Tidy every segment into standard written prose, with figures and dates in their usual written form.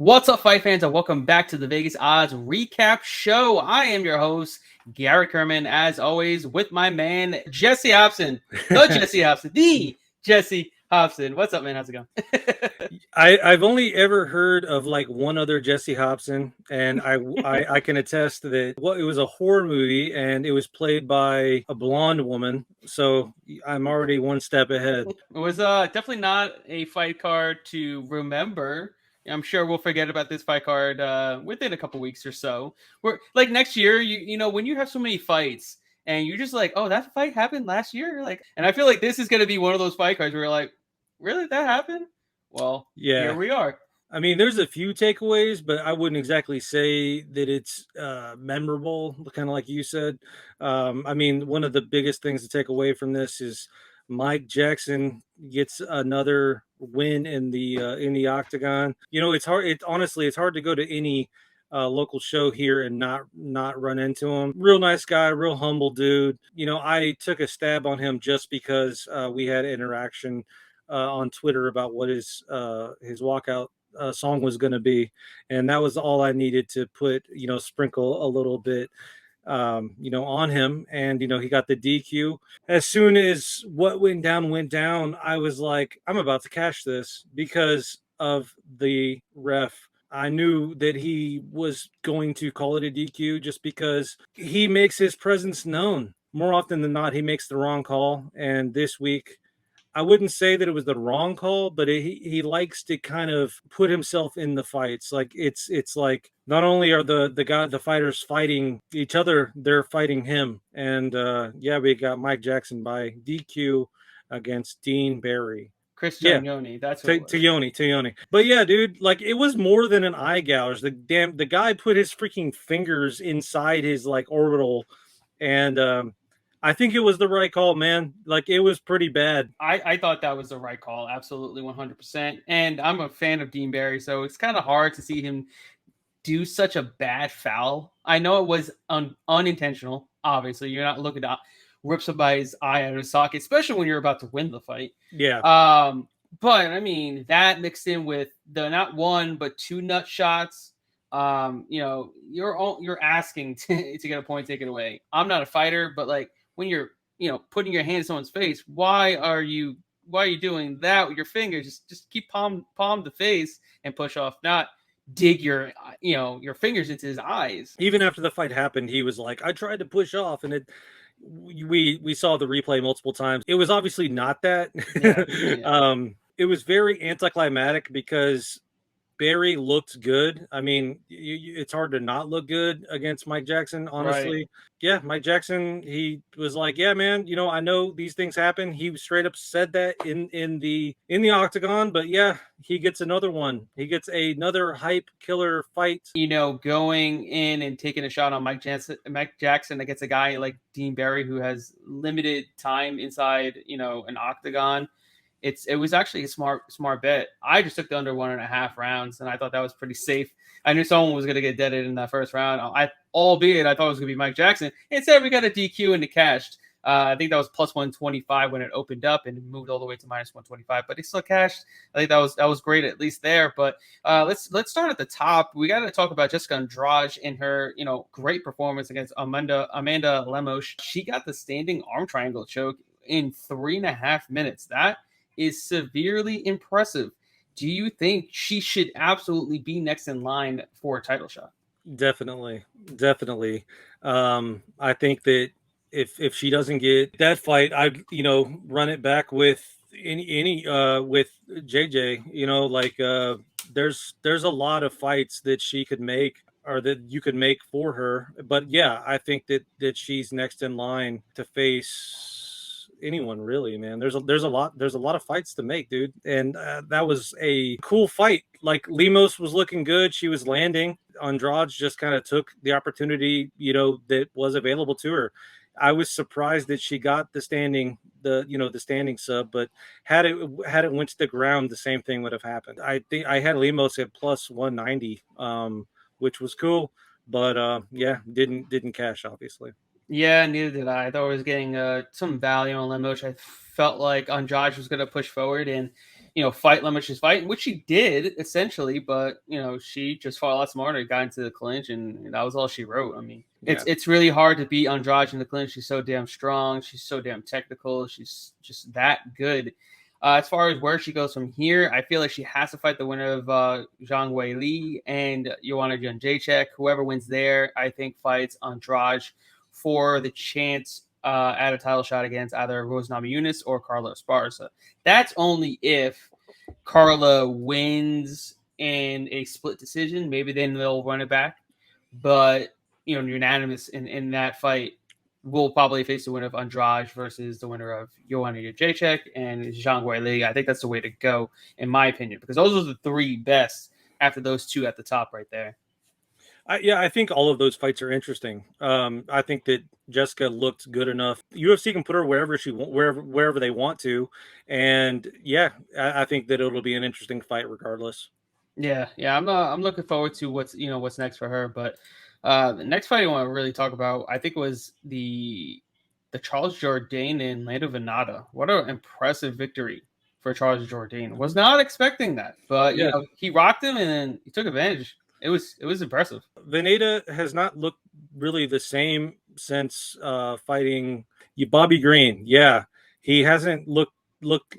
What's up, fight fans, and welcome back to the Vegas Odds Recap Show. I am your host, Gary Kerman, as always, with my man, Jesse Hobson. The Jesse Hobson. The Jesse Hobson. What's up, man? How's it going? I've only ever heard of like one other Jesse Hobson, and I can attest that it was a horror movie and it was played by a blonde woman. So I'm already one step ahead. It was definitely not a fight card to remember. I'm sure we'll forget about this fight card within a couple weeks or so. We're like next year, you know, when you have so many fights and you're just like, oh, that fight happened last year, like, and I feel like this is going to be one of those fight cards where you're like, really, that happened? Well, here Yeah. we are. I mean, there's a few takeaways, but I wouldn't exactly say that it's memorable, kind of like you said. I mean, one of the biggest things to take away from this is Mike Jackson gets another win in the octagon. You know, it's hard. Honestly, it's hard to go to any local show here and not run into him. Real nice guy, real humble dude. You know, I took a stab on him just because we had interaction on Twitter about what his walkout song was going to be, and that was all I needed to put, sprinkle a little bit on him. And he got the DQ. As soon as what went down, I was like, I'm about to cash this because of the ref. I knew that he was going to call it a DQ just because he makes his presence known. More often than not, he makes the wrong call. And this week, I wouldn't say that it was the wrong call, but he likes to kind of put himself in the fights. Like it's like not only are the fighters fighting each other, they're fighting him. And we got Mike Jackson by DQ against Dean Barry. Christian Yoni, that's what it was. Yoni. But yeah, dude, like it was more than an eye gouge. The guy put his freaking fingers inside his like orbital, and I think it was the right call, man. Like it was pretty bad. I thought that was the right call, absolutely 100%. And I'm a fan of Dean Barry, so it's kind of hard to see him do such a bad foul. I know it was unintentional. Obviously, you're not looking to rip somebody's eye out of his socket, especially when you're about to win the fight. Yeah. But I mean, that mixed in with the not one but two nut shots. You're asking to get a point taken away. I'm not a fighter, but like when you're putting your hand in someone's face, why are you doing that with your fingers? Just keep palm the face and push off, not dig your fingers into his eyes. Even after the fight happened, he was like, I tried to push off, and we saw the replay multiple times. It was obviously not that. Yeah. It was very anticlimactic because Barry looked good. I mean, it's hard to not look good against Mike Jackson, honestly. Right. Yeah, Mike Jackson, he was like, yeah, man, I know these things happen. He straight up said that in the octagon, but yeah, he gets another one. He gets another hype killer fight. Going in and taking a shot on Mike Jackson against a guy like Dean Barry who has limited time inside, an octagon. It was actually a smart bet. I just took the under 1.5 rounds, and I thought that was pretty safe. I knew someone was going to get deaded in that first round. Albeit I thought it was going to be Mike Jackson. Instead, we got a DQ and it cashed. I think that was plus 125 when it opened up and it moved all the way to minus 125, but it still cashed. I think that was great at least there. But let's start at the top. We got to talk about Jessica Andrade and her great performance against Amanda Lemos. She got the standing arm triangle choke in 3.5 minutes. That is severely impressive. Do you think she should absolutely be next in line for a title shot? Definitely. I think that if she doesn't get that fight, I'd run it back with any with JJ. There's a lot of fights that she could make or that you could make for her. But yeah, I think that she's next in line to face anyone, really, man. There's a lot of fights to make, dude, and that was a cool fight. Like Lemos was looking good, she was landing. Andrade just kind of took the opportunity that was available to her. I was surprised that she got the standing sub, but had it went to the ground, the same thing would have happened. I think I had Lemos at plus 190, which was cool, but didn't cash, obviously. Yeah, neither did I. I thought I was getting some value on Lemos. I felt like Andrade was going to push forward, and fight Lemish's fight, which she did essentially, but she just fought a lot smarter, got into the clinch, and that was all she wrote. I mean, it's really hard to beat Andrade in the clinch. She's so damn strong. She's so damn technical. She's just that good. As far as where she goes from here, I feel like she has to fight the winner of Zhang Weili and Joanna Jędrzejczyk. Whoever wins there, I think, fights Andrade for the chance at a title shot against either Rose Namajunas or Carla Esparza. That's only if Carla wins in a split decision. Maybe then they'll run it back. But, unanimous in that fight, will probably face the winner of Andrade versus the winner of Joanna Jędrzejczyk and Zhang Weili. I think that's the way to go, in my opinion, because those are the three best after those two at the top right there. I think all of those fights are interesting. I think that Jessica looked good enough. UFC can put her wherever they want to, and I think that it'll be an interesting fight regardless. Yeah, I'm looking forward to what's next for her. But the next fight I want to really talk about, I think, was the Charles Jourdain and Lando Venata. What an impressive victory for Charles Jourdain. Was not expecting that, but he rocked him and he took advantage. It was impressive. Venata has not looked really the same since fighting Bobby Green. Yeah, he hasn't looked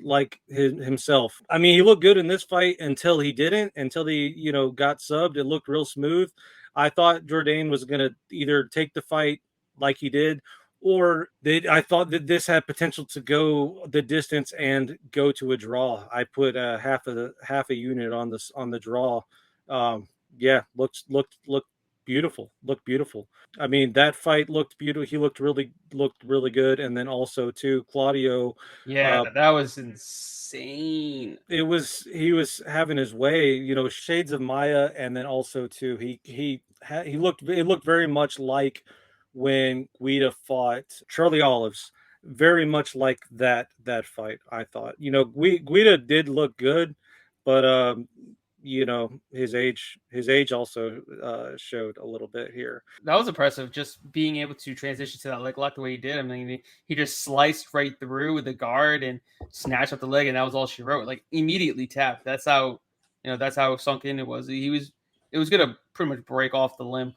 like himself. I mean, he looked good in this fight until he didn't. Until he got subbed, it looked real smooth. I thought Jourdain was going to either take the fight like he did, or I thought that this had potential to go the distance and go to a draw. I put half a unit on the draw. Looked beautiful. Looked beautiful. I mean, that fight looked beautiful. He looked really good. And then also too, Claudio. Yeah, that was insane. He was having his way. Shades of Maya, and then also too, it looked very much like when Guida fought Charlie Olives. Very much like that fight. I thought. Guida did look good, but his age also showed a little bit here. That was impressive, just being able to transition to that leg lock the way he did. I mean, he just sliced right through with the guard and snatched up the leg, and that was all she wrote. Like, immediately tapped. That's how sunk in it was. It was gonna pretty much break off the limb.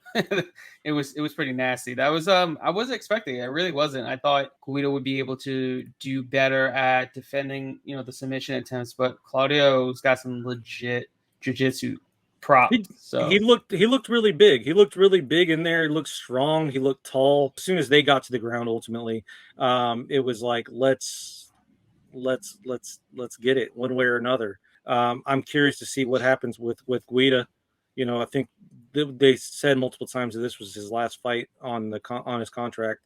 It was pretty nasty. That was I wasn't expecting it. I really wasn't. I thought Guido would be able to do better at defending the submission attempts, but Claudio's got some legit jiu-jitsu prop. He looked really big. He looked really big in there. He looked strong. He looked tall. As soon as they got to the ground, ultimately, it was like let's get it one way or another. I'm curious to see what happens with Guida. I think they said multiple times that this was his last fight on his contract.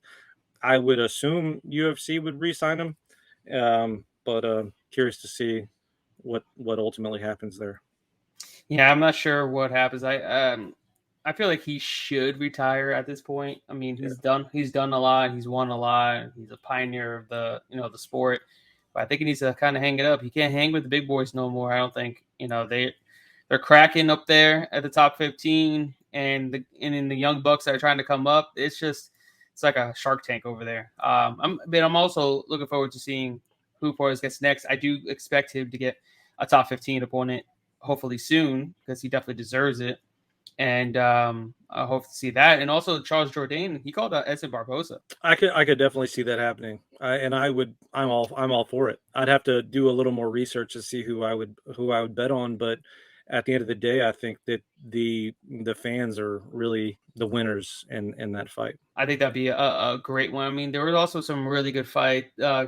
I would assume UFC would re-sign him, but curious to see what ultimately happens there. Yeah, I'm not sure what happens. I feel like he should retire at this point. I mean, he's done a lot. He's won a lot. He's a pioneer of the sport. But I think he needs to kind of hang it up. He can't hang with the big boys no more. I don't think they're cracking up there at the top 15, and in the young bucks that are trying to come up, it's like a Shark Tank over there. I'm also looking forward to seeing who Porras gets next. I do expect him to get a top 15 opponent hopefully soon, because he definitely deserves it. And I hope to see that. And also Charles Jourdain, he called out Edson Barboza. I could definitely see that happening. I'm all for it. I'd have to do a little more research to see who I would bet on, but at the end of the day, I think that the fans are really the winners in that fight. I think that'd be a great one. I mean, there was also some really good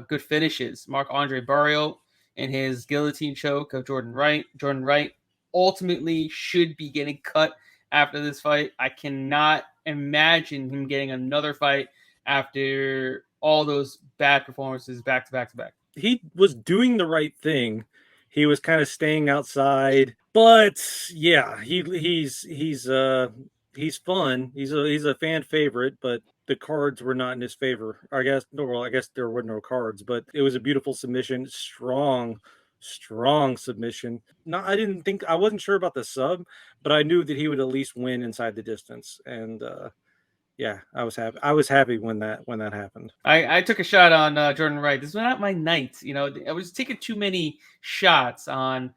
good finishes. Marc-Andre Barriault and his guillotine choke of Jordan Wright. Jordan Wright ultimately should be getting cut after this fight. I cannot imagine him getting another fight after all those bad performances back to back to back. He was doing the right thing. He was kind of staying outside, but yeah, he's fun. He's a fan favorite, but the cards were not in his favor. I guess there were no cards, but it was a beautiful submission, strong submission. I wasn't sure about the sub, but I knew that he would at least win inside the distance. And Yeah, I was happy. I was happy when that happened. I took a shot on Jordan Wright. This was not my night. You know, I was taking too many shots on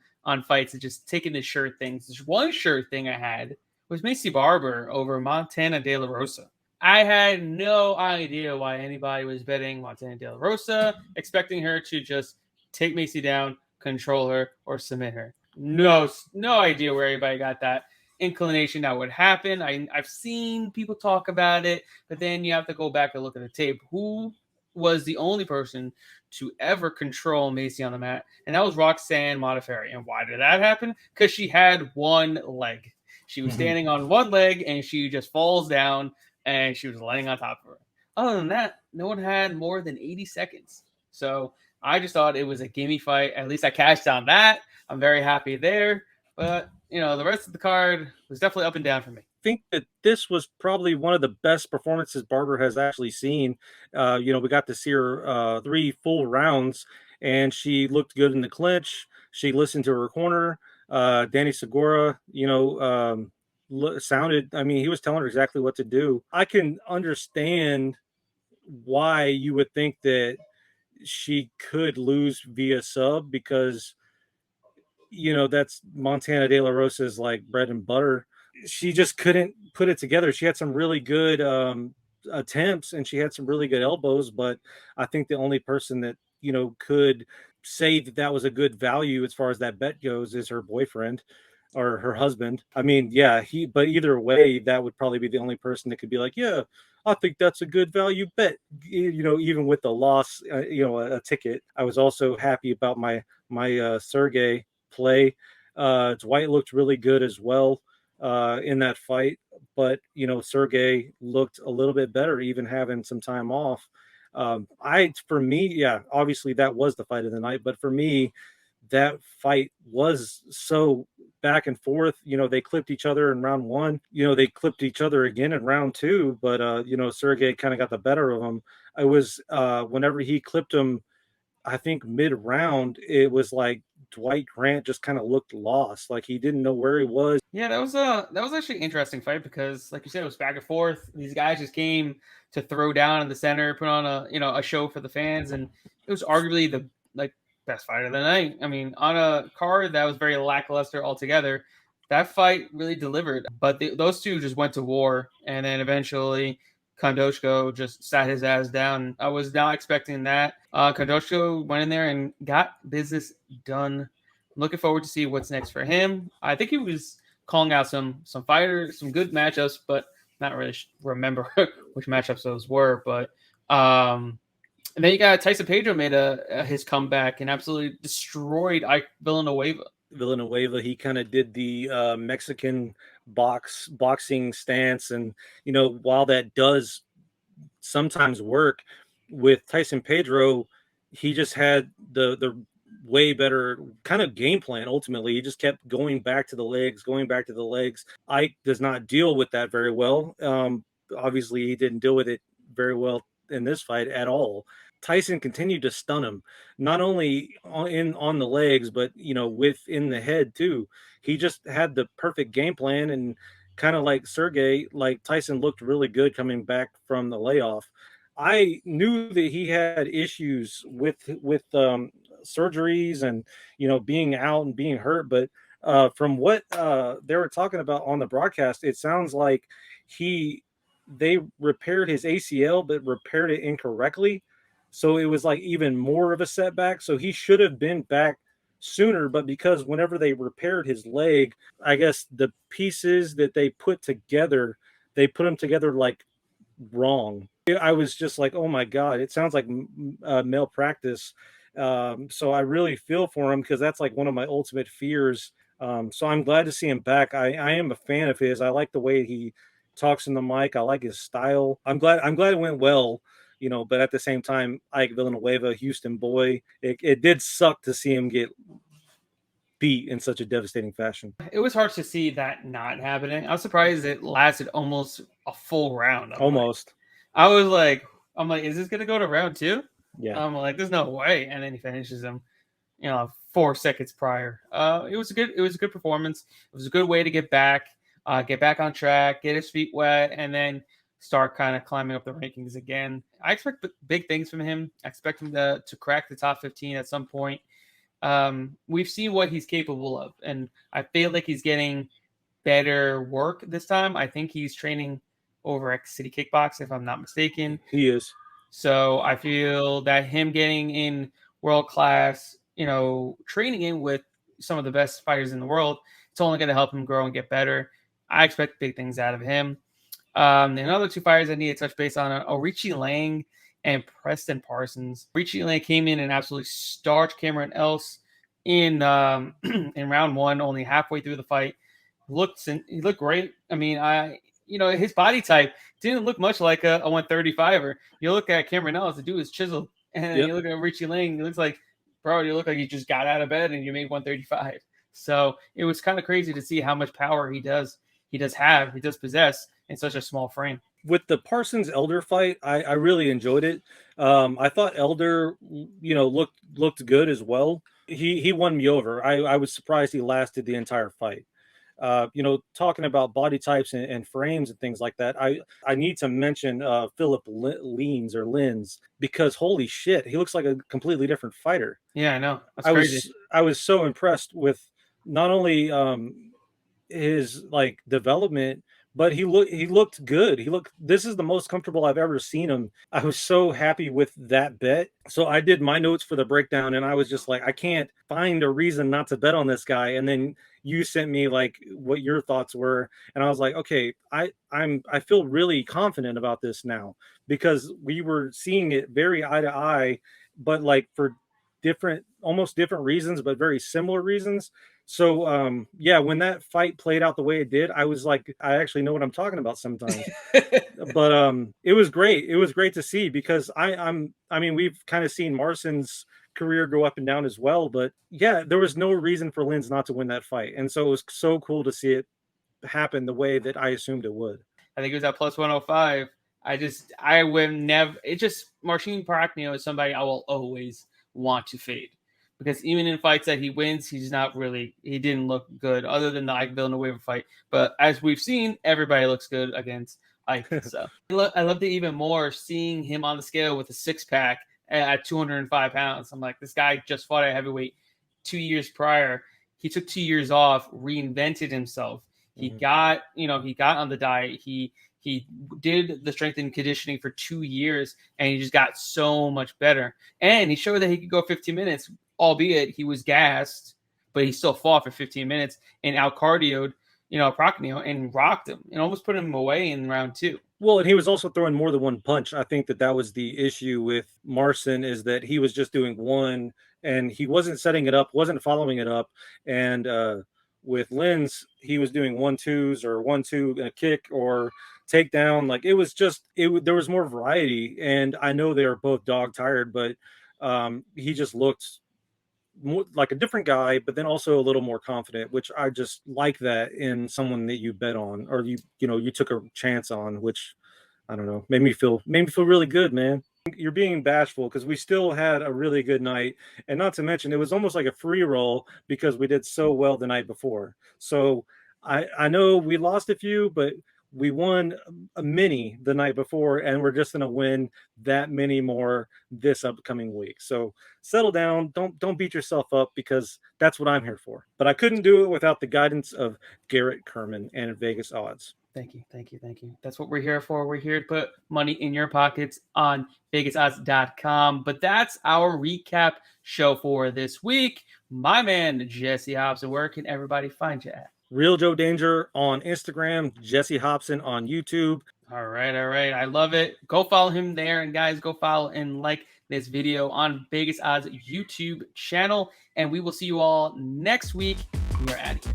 fights and just taking the sure things. There's one sure thing I had was Macy Barber over Montana De La Rosa. I had no idea why anybody was betting Montana De La Rosa, expecting her to just take Macy down, control her, or submit her. No idea where everybody got that inclination that would happen. I've seen people talk about it, but then you have to go back and look at the tape. Who was the only person to ever control Macy on the mat? And that was Roxanne Modafferi. And why did that happen? Because she had one leg. She was standing on one leg and she just falls down and she was laying on top of her. Other than that, no one had more than 80 seconds. So I just thought it was a gimme fight. At least I cashed on that. I'm very happy there. But, you know, the rest of the card was definitely up and down for me. I think that this was probably one of the best performances Barber has actually seen. You know, we got to see her 3 full rounds, and she looked good in the clinch. She listened to her corner. Danny Segura, you know, sounded, I mean, he was telling her exactly what to do. I can understand why you would think that she could lose via sub, because you know that's Montana De La Rosa's like bread and butter. She just couldn't put it together. She had some really good attempts and she had some really good elbows, but I think the only person that you know could say that that was a good value as far as that bet goes is her boyfriend or her husband. I mean, yeah, but either way, that would probably be the only person that could be like, yeah, I think that's a good value bet. You know, even with the loss, you know, a ticket. I was also happy about my Sergey play. Dwight looked really good as well in that fight, but you know, Sergey looked a little bit better, even having some time off. For me, yeah, obviously that was the fight of the night, but for me, that fight was so back and forth. You know, they clipped each other in round 1. You know, they clipped each other again in round 2, but you know, Sergey kind of got the better of him. I was whenever he clipped him, I think mid round, it was like Dwight Grant just kind of looked lost, like he didn't know where he was. Yeah, that was actually an interesting fight because, like you said, it was back and forth. These guys just came to throw down in the center, put on a show for the fans, and it was arguably the best fight of the night. I mean, on a card that was very lackluster altogether, that fight really delivered. But those two just went to war, and then eventually Kondoshko just sat his ass down. I was not expecting that. Kondoshko went in there and got business done. I'm looking forward to see what's next for him. I think he was calling out some fighters, some good matchups, but not really remember which matchups those were. But and then you got Tyson Pedro made his comeback and absolutely destroyed Ike Villanueva. Villanueva, he kind of did the Mexican boxing stance, and you know, while that does sometimes work with Tyson Pedro, he just had the way better kind of game plan. Ultimately, he just kept going back to the legs. Ike does not deal with that very well. Obviously, he didn't deal with it very well in this fight at all. Tyson continued to stun him, not only on the legs, but you know, within the head too. He just had the perfect game plan, and kind of like Sergey, like Tyson looked really good coming back from the layoff. I knew that he had issues with surgeries and you know being out and being hurt, but from what they were talking about on the broadcast, it sounds like they repaired his ACL, but repaired it incorrectly. So it was like even more of a setback. So he should have been back sooner, but because whenever they repaired his leg, I guess the pieces that they put them together like wrong. I was just like, oh my God, it sounds like malpractice. So I really feel for him because that's like one of my ultimate fears. So I'm glad to see him back. I am a fan of his. I like the way he talks in the mic. I like his style. I'm glad it went well, you know, but at the same time, Ike Villanueva, Houston boy, it did suck to see him get beat in such a devastating fashion. It was hard to see that not happening. I was surprised it lasted almost a full round. Almost. I'm like, is this gonna go to round 2? Yeah. I'm like, there's no way. And then he finishes him, you know, 4 seconds prior. It was a good performance. It was a good way to get back on track, get his feet wet, and then start kind of climbing up the rankings again. I expect big things from him. I expect him to crack the top 15 at some point. We've seen what he's capable of, and I feel like he's getting better work this time. I think he's training over at City Kickbox, if I'm not mistaken. He is. So I feel that him getting in world-class, training in with some of the best fighters in the world, it's only going to help him grow and get better. I expect big things out of him. The other two fighters I need to touch base on are Richie Lang and Preston Parsons. Richie Lang came in and absolutely starched Cameron Else in in round one, only halfway through the fight. He looked great. I mean, his body type didn't look much like a 135er. You look at Cameron Else, the dude is chiseled, and you look at Richie Lang, it looks like, bro, you look like you just got out of bed and you made 135. So it was kind of crazy to see how much power he does possess in such a small frame. With the Parsons Elder fight, I really enjoyed it. I thought Elder, looked good as well. He won me over. I was surprised he lasted the entire fight. Talking about body types and frames and things like that, I need to mention Philip Lins, because holy shit, he looks like a completely different fighter. Yeah, I know. That's crazy. I was so impressed with not only his development, but he looked good. This is the most comfortable I've ever seen him. I was so happy with that bet. So I did my notes for the breakdown, and I was just like, I can't find a reason not to bet on this guy. And then you sent me what your thoughts were, and I was like, okay, I feel really confident about this now, because we were seeing it very eye to eye, but for almost different reasons, but very similar reasons. So, when that fight played out the way it did, I was like, I actually know what I'm talking about sometimes. But it was great. It was great to see, because we've kind of seen Marson's career go up and down as well. But yeah, there was no reason for Lins not to win that fight. And so it was so cool to see it happen the way that I assumed it would. I think it was at plus 105. I would never, Marcin Prachnio is somebody I will always want to fade. Because even in fights that he wins, he didn't look good, other than the Ike Villanueva fight. But as we've seen, everybody looks good against Ike. So I loved it even more seeing him on the scale with a 6-pack at 205 pounds. I'm like, this guy just fought at heavyweight 2 years prior. He took 2 years off, reinvented himself. He got on the diet. He did the strength and conditioning for 2 years, and he just got so much better. And he showed that he could go 15 minutes. Albeit he was gassed, but he still fought for 15 minutes and out-cardioed, Prachnio, and rocked him and almost put him away in round 2. Well, and he was also throwing more than one punch. I think that was the issue with Marcin, is that he was just doing one, and he wasn't setting it up, wasn't following it up. And with Lins, he was doing 1-2s or 1-2 and a kick or takedown. There was more variety. And I know they were both dog tired, but he just looked more like a different guy, but then also a little more confident, which I just like that in someone that you bet on, or you took a chance on, which I don't know, made me feel really good, man. You're being bashful, because we still had a really good night, and not to mention it was almost like a free roll because we did so well the night before. So I know we lost a few, but we won a many the night before, and we're just going to win that many more this upcoming week. So settle down. Don't beat yourself up, because that's what I'm here for. But I couldn't do it without the guidance of Garrett Kerman and VegasOdds. Thank you. That's what we're here for. We're here to put money in your pockets on VegasOdds.com. But that's our recap show for this week. My man, Jesse Hobson, where can everybody find you at? Real Joe Danger on Instagram, Jesse Hobson on YouTube. All right. I love it. Go follow him there. And guys, go follow and like this video on Vegas Odds YouTube channel. And we will see you all next week. We are out of here.